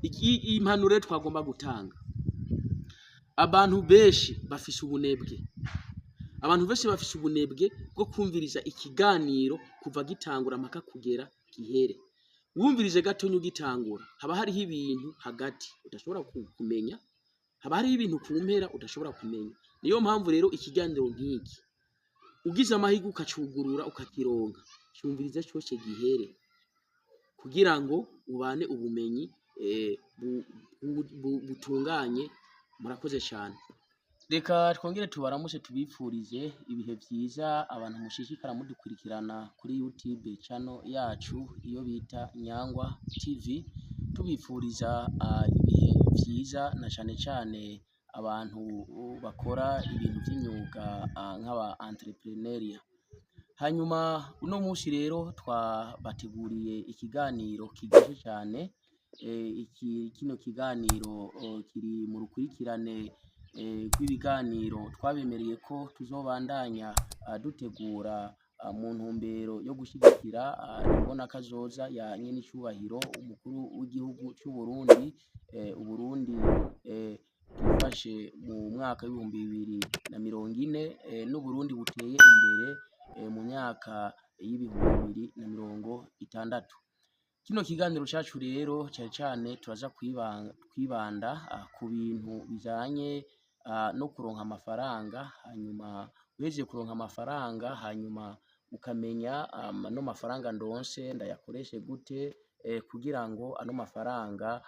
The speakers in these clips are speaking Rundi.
impanuro twagomba gutanga, abantu benshi bafise ubunebwe bwo kumviriza ikiganiro kuva gitangura mpaka kugera gihere. Wumvirije gatonyi ugitangura haba hariho ibintu hagati udashobora kumenya, haba hariho ibintu ku mpera udashobora kumenya. Niyo mpamvu rero ikiganiro nk'iki ugize amahirwe ukacugurura ukakironka, cyumvirize cyose gihere kugira ngo ubane ubumenyi butunganye. Murakoze cyane. Reka twongere tubaramutse tubipfurize ibihe byiza abantu mushishikara mudukurikirana kuri YouTube channel yacu iyo bita Nyangwa TV, tubipfuriza ibihe byiza na cyane abantu bakora ibintu by'imyuga nk'aba entrepreneuria. Hanyuma uno munsi rero twabateguriye ikiganiro kigishe cyane. Kino kiganiro kiri mu rukurikirane rw'ibiganiro twabemereye ko tuzobandanya dutegura mu ntumbero yo gushyigikira imbona kazoza ya nyen'icyubahiro umukuru w'igihugu cy'u Burundi. Uburundi bwifashe mu mwaka w'ibihumbi 2040 n'Uburundi buteye imbere mu myaka y'ibihumbi 2060. Kino kiganiro cyacu rero cyane turaza kwibanda ku bintu bijanye no kuronka amafaranga. Hanyuma uhejeje kuronka amafaranga, hanyuma ukamenya ano mafaranga ndonse ndayakoreshe gute kugira ngo ano mafaranga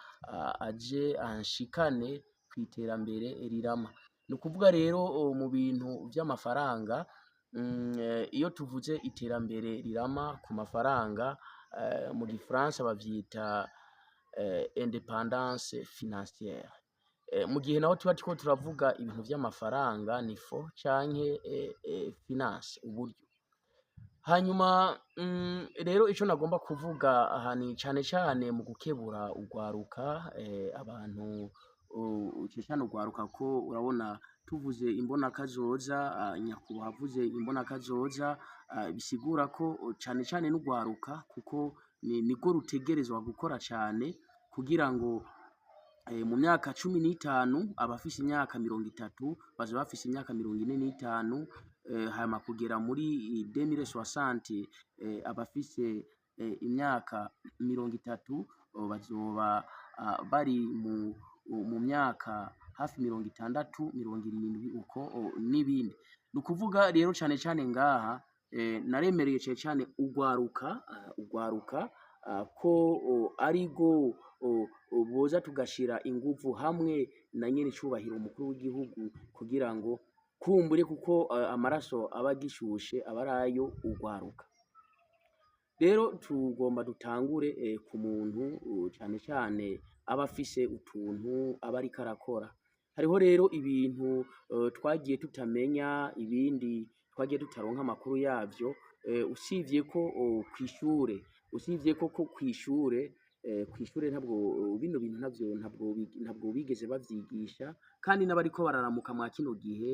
aje anshikane ku iterambere rirama. Ni ukuvuga rero mu bintu by'amafaranga, iyo tuvuze iterambere rirama ku mafaranga, mu gifaransa bavyita independance financière. Mu gihe naho tuba turavuga ibintu by'amafaranga ni fo canke finance, uburyo. Hanyuma rero ico nagomba kuvuga aha ni cyane mu gukebura ugwaruka, abantu cyane ugwaruka ko urabona tuvuze imbona kazoza, nyakubahwa avuze imbona kazoza, bisigura ko cyane n'ugwaruka kuko niko rutegerezwa gukora cyane kugira ngo mu myaka 15 abafise imyaka 30 baje bafise imyaka 45, hama kugera muri 2060 abafise imyaka 30 bazoba bari mu myaka hafi 60, 70 uko n'ibindi. Nukuvuga rero cyane ngaha naremereye cyane ugwaruka ko arigo boza tugashira ingufu hamwe na nyen'icyubahiro umukuru w'igihugu kugira ngo kumbure kuko amaraso abagishushe abarayo ugwaruka. Rero tugomba dutangure ku muntu cyane abafise utuntu abari karakora. Hariho rero ibintu twagiye tutamenya, ibindi twagiye tutaronka amakuru yavyo, usivye ko kwishure kwishure ntabwo bino bintu ntabwo bigeze bavyigisha, kandi n'abariko bararamuka mwa kino gihe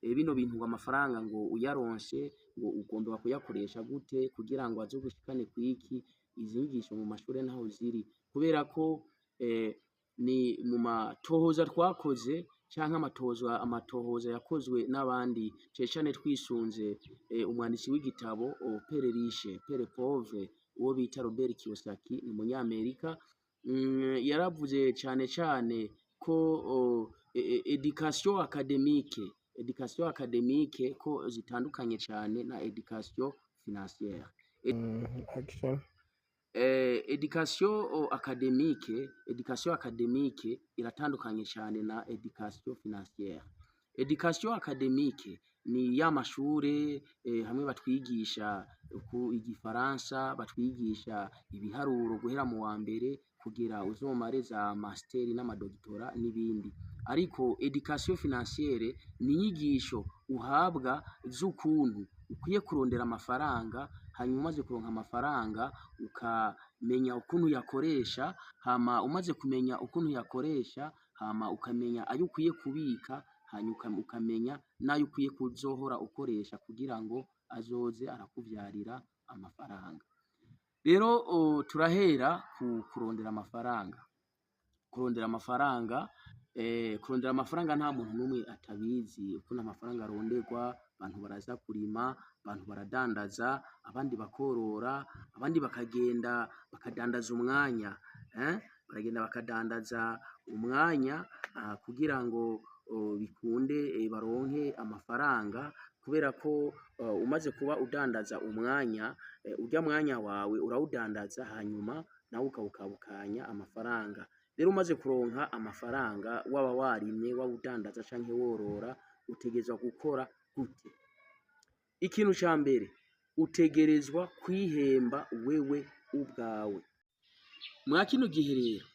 bino bintu ngo amafaranga ngo uyaronse ngo ugomba kuyakoresha gute kugira ngo azogushikane kwiki. Izinyigisho mu mashure naho ziri, kubera ko ni mu matohoza twakoze canke amatohoza yakozwe n'abandi cyane twisunze umwanditsi w'igitabo Père Riche Père Pauvre uwo bita Robert Kiyosaki, ni umunyamerika. Yaravuze cyane ko education académique ko zitandukanye cyane na education financière. Education académique iratandukanye cyane na education financière. Education académique ni y'amashure hamwe batwigisha ku igifaransa, batwigisha ibiharuro guhera mu wa mbere kugira uzomare za master n'amadoktora n'ibindi. Ariko education financière ni inyigisho uhabwa z'ukuntu ukwiye kurondera amafaranga, hanyuma umaze kuronka amafaranga ukamenya ukuntu yakoresha, hama umaze kumenya ukuntu yakoresha, hama ukamenya ayo ukwiye kubika, hanyuma ukamenya nayo ukwiye kuzohora ukoresha kugira ngo azoze arakuvyarira amafaranga. Rero turahera ku kurondera amafaranga. kurondera amafaranga. Kurondera amafaranga nta muntu n'umwe atabizi ukuntu amafaranga aronderwa. Abantu baraza kurima, abantu baradandaza, abandi bakorora, abandi bakagenda bakadandaza umwanya, baragenda bakadandaza umwanya kugira ngo bikunde baronke amafaranga, kubera ko umaze kuba udandaza umwanya, urya mwanya wawe urawudandaza hanyuma nawe ukawukabukanya amafaranga. Rero umaze kuronka amafaranga, waba warimye, waba udandaza canke worora, utegerezwa gukora gute? Ikintu ca mbere, utegerezwa kwihemba wewe ubwawe. Mwa kino gihe rero,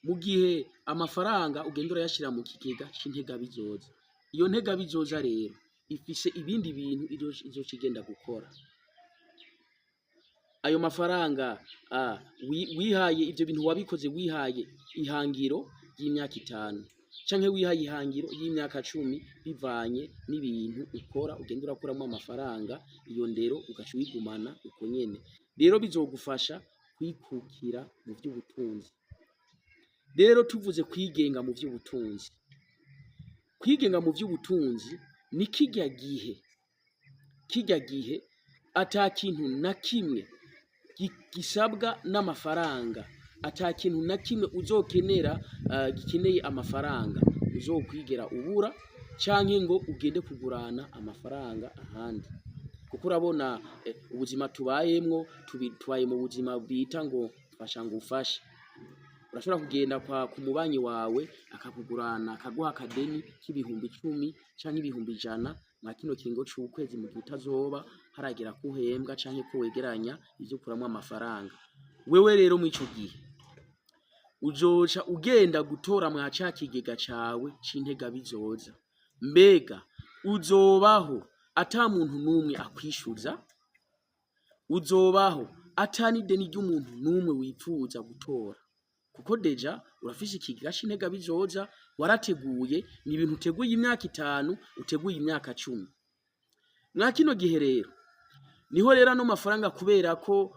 mu gihe amafaranga ugenda urayashira mu kigega c'integabizoza, iyo ntegabizoza rero ifise ibindi bintu izoca igenda gukora. Ayo mafaranga wihaye, ivyo bintu wabikoze wihaye ihangiro y'imyaka 5 canke wihaye ihangiro y'imyaka 10, bivanye n'ibintu ukora ugenda urakuramo amafaranga, iyo ndero ugaca uyigumana uko nyene. Rero bizogufasha kwikukira mu vy'ubutunzi. Rero tuvuze kwigenga mu vy'ubutunzi, kwigenga mu vy'ubutunzi ni kirya gihe ata kintu na kimwe gisabwa n'amafaranga, ata kintu na kimwe uzokenera gikeneye amafaranga uzokwigera ubura canke ngo ugende kugurana amafaranga ahandi. Kuko urabona ubuzima tubayemwo, tubaye mu buzima bita ngo fasha ngo ufashe. Urashobora kugenda ku mubanyi wawe akakugurana, akaguha akadeni k'ibihumbi 10 canke ibihumbi 100 mwa kino kiringo c'ukwezi, mu gihe utazoba haragera kuhembwa canke ko wegeranya ivyo kuramwo amafaranga. Wewe rero mu ico gihe uzoca ugenda gutora mwa ca kigega cawe c'integabizoza. Mbega uzobaho ata muntu n'umwe akwishuza? Uzobaho ata n'ideni ry'umuntu n'umwe wipfuza gutora? Kuko deja urafise ikigega c'integabizoza warateguye, ni ibintu uteguye imyaka 5, uteguye imyaka 10. Mwa kino gihe rero niho rero no mafaranga, kubera ko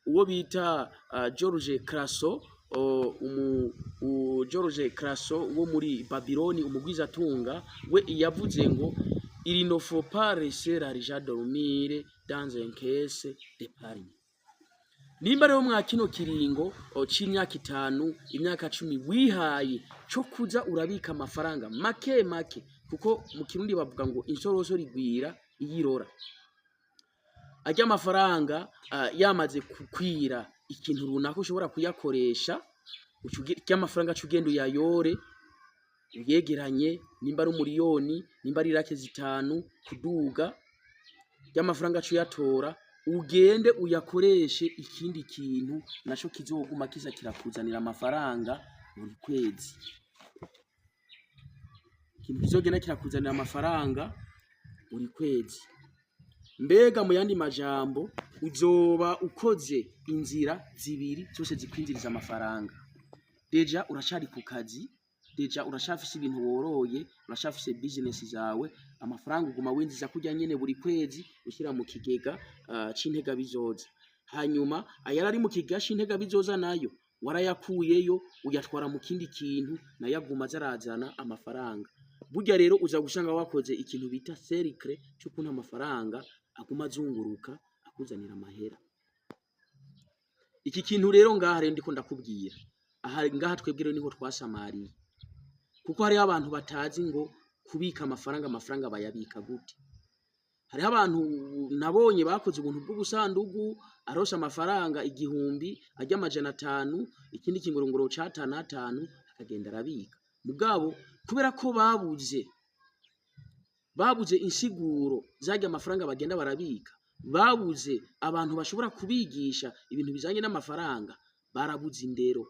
uwo bita George Clason, George Clason wo muri Babiloni, umugwizatunga, we yavuze ngo il ne faut pas laisser l'argent dormir dans un caisse d'épargne. Nimba rero mwa kino kiringo c'imyaka 5, imyaka 10 wihaye cyo kuza urabika amafaranga make make, kuko mu Kirundi bavuga ngo insoroso rigwira iyirora. Ajya amafaranga yamaze kukwira ikintu runaka ushobora kuyakoresha, amafaranga c'ugenda uyayore, uyegeranye, nimba ari umuriyoni, nimba ari laki 5 kuduga, y'amafaranga c'uyatora ugende uyakoreshe ikindi kintu naco kizoguma kiza kirakuzanira amafaranga buri kwezi. Ikintu kizogenda kirakuzanira amafaranga buri kwezi. Mbega mu yandi majambo, uzoba ukoze inzira zibiri zose zikwinjiriza amafaranga. Deja urashari ku kazi, deja urashafise ibintu woroye, urashafise business zawe, amafaranga uguma winjiza kujya nyene buri kwezi ushyira mu kigega c'integabizoza. Hanyuma ayari mu kigega c'integabizoza nayo warayakuyeyo uyatwara mu kindi kintu, nayo aguma zarazana amafaranga. Burya rero uza gushanga wakoze ikintu bita cercle cy'ukuntu amafaranga aguma azunguruka akuzanira amahera. Iki kintu rero ngaha rero ndiko ndakubwira, aha ngaha twebwe rero niho twasamariye, kuko hari abantu batazi ngo kubika amafaranga bayabika gute. Hari abantu nabonye bakoze ubuntu bw'ubusandugu, arosha amafaranga 1000, ajya 500, ikindi kingorongoro ca 5 akagenda arabika. Mugabo kubera ko babuze insiguro zajya amafaranga bagenda barabika, babuze abantu bashobora kubigisha ibintu bizanye n'amafaranga, barabuze indero.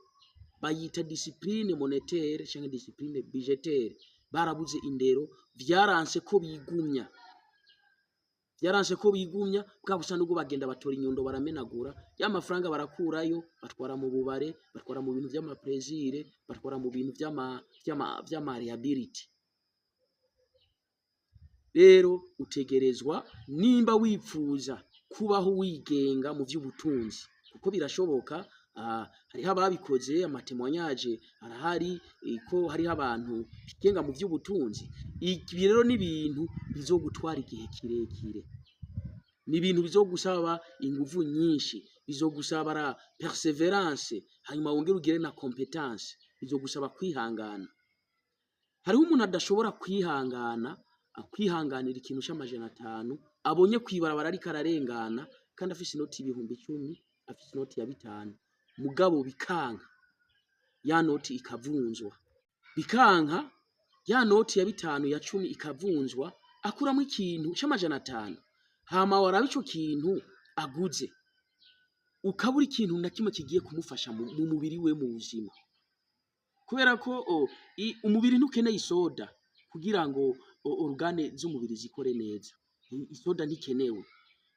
Bayita discipline monétaire cyangwa discipline budgétaire. Barabuze indero, vyaranse ko bigumya. Bwa busandugu bagenda batora inyundo baramenagura, ya mafaranga barakurayo, batwara mu bubare, batwara mu bintu vy'amaplezire, batwara mu bintu vy'ama liability. Rero utegerezwa, nimba wipfuza kubaho wigenga mu vy'ubutunzi, kuko birashoboka, hariho ababikoze amatemwanyaje arahari ko hariho abantu bigenga mu by'ubutunzi. Ibi rero ni ibintu bizogutwara igihe kirekire, ni ibintu bizogusaba ingufu nyinshi, bizogusaba perseverance, hanyuma wongere ugire na competence, bizogusaba kwihangana. Hariho umuntu adashobora kwihanganira ikintu c'amajana 5 abonye kwibarabara ariko ararengana kandi afise inoti 10,000, afise inoti ya 5, mugabo bikanka ya noti ikavunzwa, bikanka ya noti ya 5 ya 10 ikavunzwa, akuramo ikintu c'amajana 5, hama waraba ico kintu aguze, ukabura ikintu na kimwe kigiye kumufasha mu mubiri we mu buzima, kubera ko umubiri ntukeneye isoda kugira ngo organe z'umubiri zikore neza, isoda ntikenewe.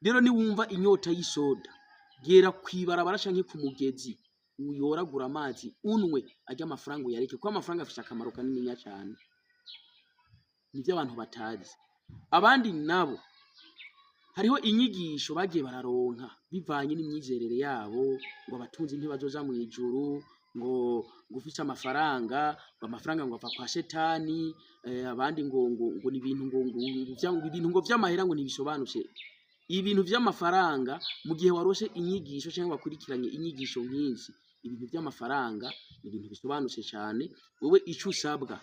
Rero ni wumva inyota y'isoda, gera kwibarabara canke ku mugezi uyoragura amazi unwe ajya amafaranga uyareke, kuko amafaranga afite akamaro kanini cyane, nivyo abantu batazi. Abandi nabo hariho inyigisho bagiye bararonka bivanye n'imyizerere yabo, ngo abatunzi ntibazoza mu ijuru, ngo gufisa amafaranga ngo ava kwa shetani, abandi ngo ni ibintu ngo vy'amahera ngo ntibisobanutse. Ibintu vy'amafaranga mu gihe warose inyigisho cyangwa wakurikiranye inyigisho nk'izi, ibintu vy'amafaranga ni ibintu bisobanutse cyane. Wowe ico usabwa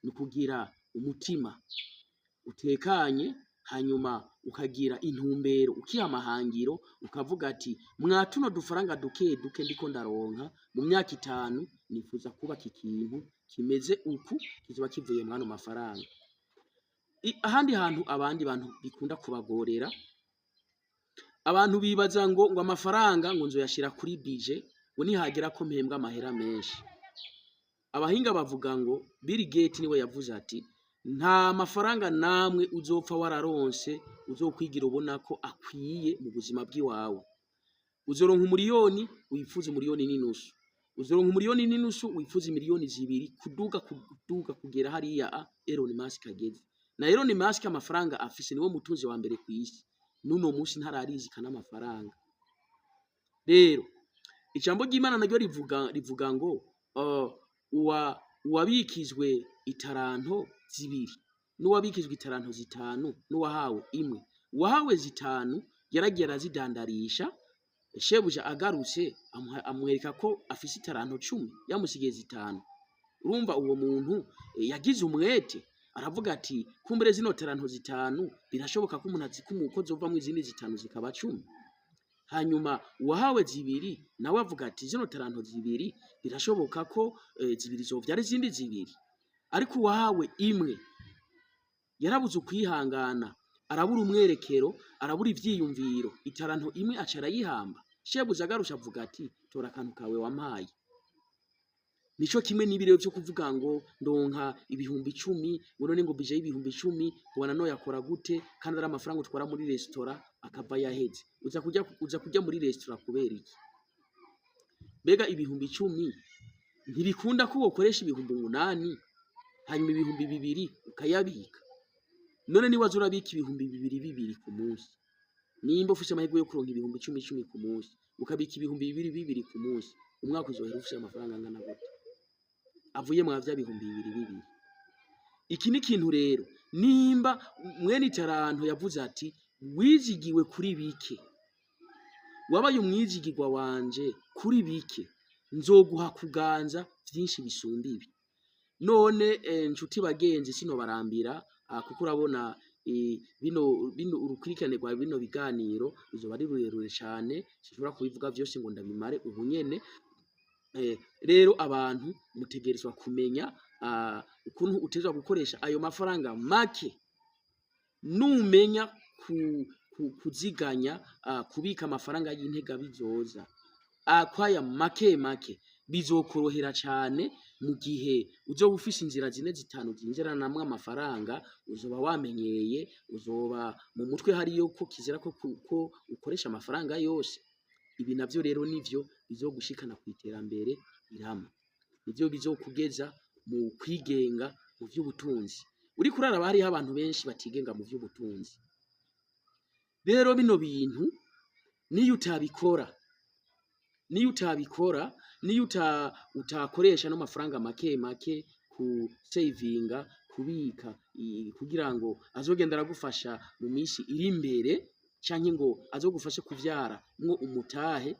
ni kugira umutima utekanye, hanyuma ukagira intumbero, ukihamahangiro, ukavuga ati mwatuno dufaranga duke duke ndiko ndaronka mu myaka 5 nifuza kubaka ikintu kimeze uku kizoba kivuye mwano mafaranga. Ahandi hantu abandi bantu bikunda kubagorera, abantu bibaza ngo amafaranga ngo nzoyashira kuri budget, ngo nihagera ko mpembwa amahera menshi. Abahinga bavuga ngo Bill Gates niwe yavuze ati nta mafaranga namwe uzopfa wararonse uzokwigira ubona ko akwiye mu buzima bw'iwawe. Uzoronka umuriyoni wifuza umuriyoni n'inusu, uzoronka umuriyoni n'inusu wifuza miliyoni 2, kuduga kugera hariya Elon Musk ageze. Na Elon Musk amafaranga afise niwe mutunzi wa mbere ku isi, nuno munsi ntararizikana amafaranga. Rero ijambo ry'Imana naryo rivuga ngo uwabikizwe itaranto 2 n'uwabikizwe itaranto 5 n'uwahawe 1. Uwahawe 5 yaragiye arazidandarisha, shebuja agarutse amwereka ko afise itaranto 10, yamusigiye 5. Urumva uwo muntu yagize umwete, aravuga ati kumbere zino taranto 5 birashoboka ko umuntu azikumuko zovamwe izindi 5 zikaba 10. Hanyuma uwahawe 2 nawe avuga ati zino taranto 2 birashoboka ko 2 zovyara izindi 2. Ariko uwahawe 1 yarabuze ukwihangana, arabura umwerekero, arabura ivyiyumviro, itaranto 1 acara yihamba. Shebuja agarusha avuga ati tora akantu kawe wampaye. Nico kimwe n'ibireo byo kuvuga ngo ndonka 10,000, ngo none ngo bije y'ibihumbi 10 kubana no yakora gute kandi ari amafaranga utwara muri restaurant akava yaheze. Uza kujya muri restaurant kubera iki? Bega ibihumbi 10 ntibikunda ko ukoresha ibihumbi 8 hanyuma ibihumbi 2 ukayabika. None ni wazo urabika ibihumbi 2 ku munsi, nimba ufise amahirwe yo kuronka ibihumbi 10 ku munsi, ukabika ibihumbi 2 ku munsi, umwaka uzohera ufise amafaranga angana gute avuye mu bya bihumbi 2. Iki ni kintu rero, nimba mwene itaranto yavuze ati wizigiwe kuri bike, wabaye umwizigirwa wanje kuri bike, nzoguha kuganza byinshi bisumba ibi. None nshuti bagenzi sino barambira, kuko urabona bino urukurikirane rwa bino biganiro bizoba ari rurerure cyane, sishobora kubivuga byose ngo ndabimare ubu nyene. Rero abantu mutegerezwa kumenya ukuntu utezwa gukoresha ayo mafaranga make, numenya kuziganya, kubika amafaranga y'intega bizoza, akwaya make bizokorohera cyane. Mu gihe uzoba ufise inzira 4-5 zinjiranamwe amafaranga, uzoba wamenyeye, uzoba mu mutwe hariyo ko kizera ko ukoresha amafaranga yose. Ibi navyo rero nivyo bizogushikana ku iterambere irama, nivyo bizokugeza mu kwigenga mu vy'ubutunzi. Uri kurara bari abantu benshi batigenga mu vy'ubutunzi. Rero bino bintu niyo utabikora niyo utabikora niyo utakoresha no mafaranga make make ku savinga kubika kugira ngo azogenda aragufasha mu minsi iri imbere canke ngo azogufashe kuvyara mwo umutahe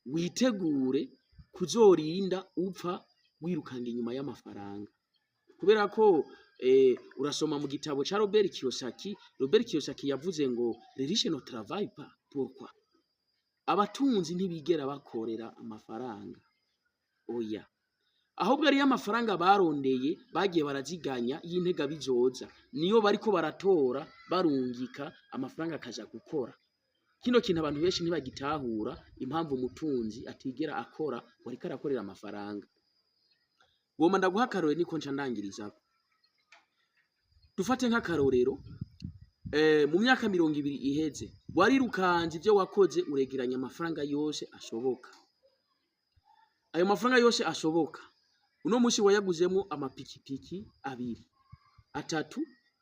witegure kuzorinda upfa wirukanga inyuma y'amafaranga kubera ko urasoma mu gitabo ca Robert Kiyosaki yavuze ngo les riches ne travaillent pas pourquoi abatunzi ntibigera bakorera amafaranga oya ahubwo ari amafaranga barondeye bagiye baraziganya y'intega bizoza niyo bariko baratora barungika amafaranga akaja gukora kino kintu abantu benshi ntibagitahura impamvu umutunzi atigera akora wari karakorera amafaranga goma ndaguha karore niko nca ndangiriza dufate nk'akarorero mu myaka 200 iheze warirukanze ivyo wakoze uregeranya amafaranga yose ashoboka ayo mafaranga yose ashoboka uno mushi wayaguzemo amapikipiki 2 3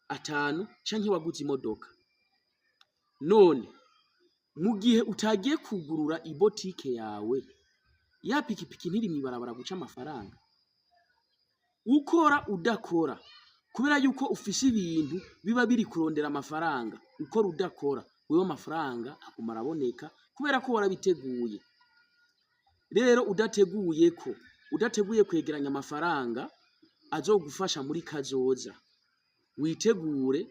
5 canke waguze imodoka none mu gihe utagiye kugurura ibotike yawe ya pikipiki ntiri mwibarabara guca amafaranga ukora udakora kubera yuko ufise ibintu biba biri kurondera amafaranga ukora udakora wewe amafaranga akumara aboneka kubera ko warabiteguye rero udateguye kwegeranya amafaranga azogufasha muri kazoza witegure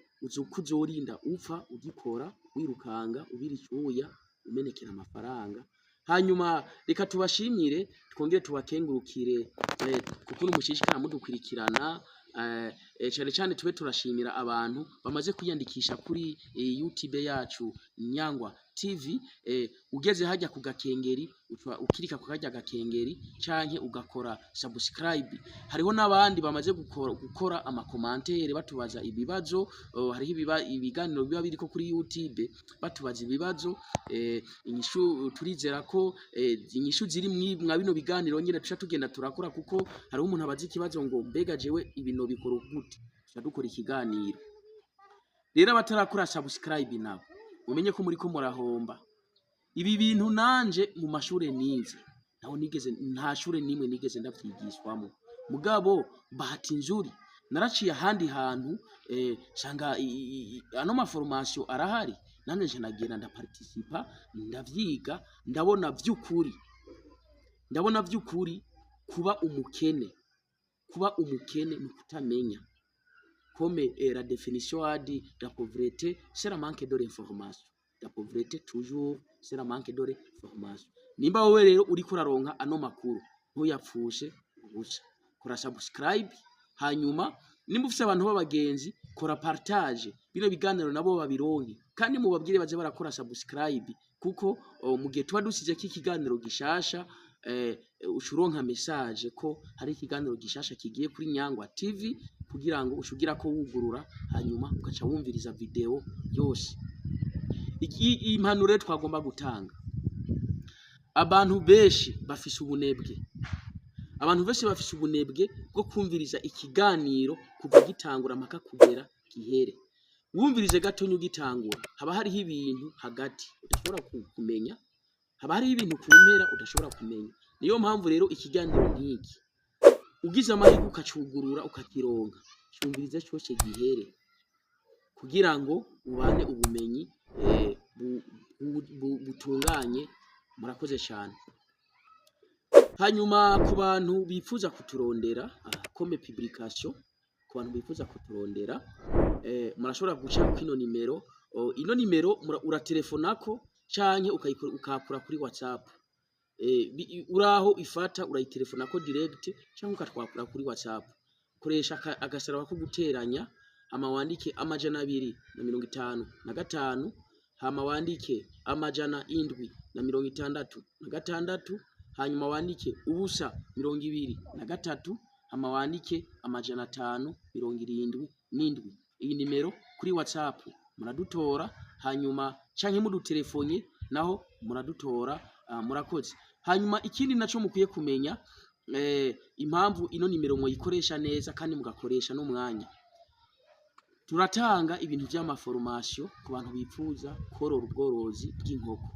uzorinda upfa ugikora wirukanga ubiricuya umenekera amafaranga hanyuma reka tubashimire twongere tubakengurukire kuko umushishikara mudukurikirana cyane tube turashimira abantu bamaze kwiyandikisha kuri YouTube yacu Nyangwa TV ugeze hajya ku gakengeri ukirika ku kajya gakengeri canke ugakora subscribe hariho nabandi bamaze gukora amakomantere batubaza ibibazo hariho ibiganiro biba biriko kuri YouTube batubaza ibibazo inyishu turizera ko inyishu ziri mwa bino biganiro nyine tuca tugenda turakora kuko hariho umuntu abazi ikibazo ngo mbega jewe ibino bikora gute dukora ikiganiro rero abatarakora subscribe nabo umenye ko muri ko murahomba ibi bintu nanje mu mashure nize naho nta shure nimwe nigeze ndavyigishwamo mugabo bahati njuri naraciye ahandi hantu shanga ano ma formation arahari nanje nje nagenda ndaparticipa ndavyiga ndabona vy'ukuri kuba umukene ni kutamenya comme la définition de la pauvreté c'est la manque de l'information la pauvreté toujours c'est la manque de l'information nimba wowe rero uri kuraronka ano makuru ntuyapfushe ubusa kora subscribe hanyuma nimba ufise abantu b'abagenzi kora partage bino biganiro nabo babironke kandi mubabwire baje barakora subscribe kuko mu gihe tuba dusize kikiganiro gishasha ushuronka message ko hari ikiganiro gishasha kigiye kuri Nyangwa TV kugira ngo ushugira ko wugurura hanyuma ukaca wumviriza video yose impanuro twagomba gutanga abantu benshi bafise ubunebwe bwo kumviriza ikiganiro kuva gitangura mpaka kugera gihere wumvirize gatonyo gitangura haba hariho ibintu hagati udashobora kumenya haba hariho ibintu kumpera udashobora kumenya niyo mpamvu rero ikiganiro nk'iki ugize amahirwe ukacugurura ukakironka cyumvirize cyose gihere kugira ngo ubane ubumenyi butunganye murakoze cyane hanyuma ku bantu bifuza kuturondera comme publication ku bantu bifuza kuturondera murashobora guca kino nimero ino nimero uratelefona canke ukakura kuri WhatsApp uraho ifata urayitelefona ko direct cyangwa ukatwakura kuri WhatsApp koresha agasaraba ko guteranya hama wandike 255 hama wandike 766 hanyuma wandike ubusa 23 hama wandike 577 iyi nimero kuri WhatsApp muradutora hanyuma canke mudutelefone naho muradutora murakoze hanyuma ikindi naco mukwiye kumenya impamvu ino nimero muyikoresha neza kandi mugakoresha no mwanya turatanga ibintu by'amaformation ku bantu bifuza korora ubworozi bw'inkoko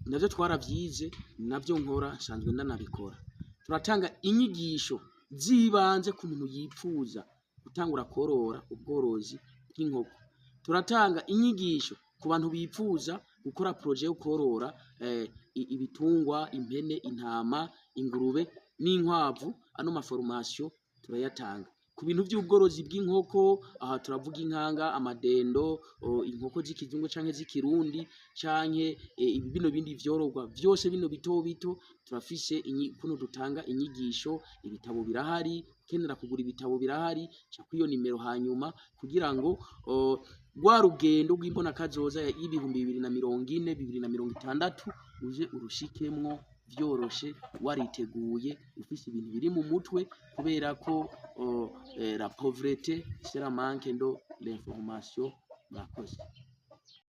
navyo twaravyize, navyo nkora, nsanzwe ndanabikora. Turatanga inyigisho zibanze ku muntu yipfuza gutangura korora ubworozi bw'inkoko. Turatanga inyigisho ku bantu bipfuza gukora projet yo korora ibitungwa, impene, intama, ingurube n'inkwavu. Ano maformation turayatanga. Ku bintu by'ubworozi bw'inkoko, aha turavuga inkanga, amadendo, inkoko z'ikizungu canke z'ikirundi, canke bino bindi vyororwa vyose bino bito bito, turafise kuno dutanga inyigisho. Ibitabo birahari, ukenera kugura ibitabo birahari, ca kwiyo nimero hanyuma kugira ngo rwa rugendo rw'imbona kazoza y'ibihumbi 2040 2060 uje urushikemwo vyoroshe, wariteguye, ufise ibintu biri mu mutwe, kubera ko la pauvreté c'est la manque de l'information. Murakoze.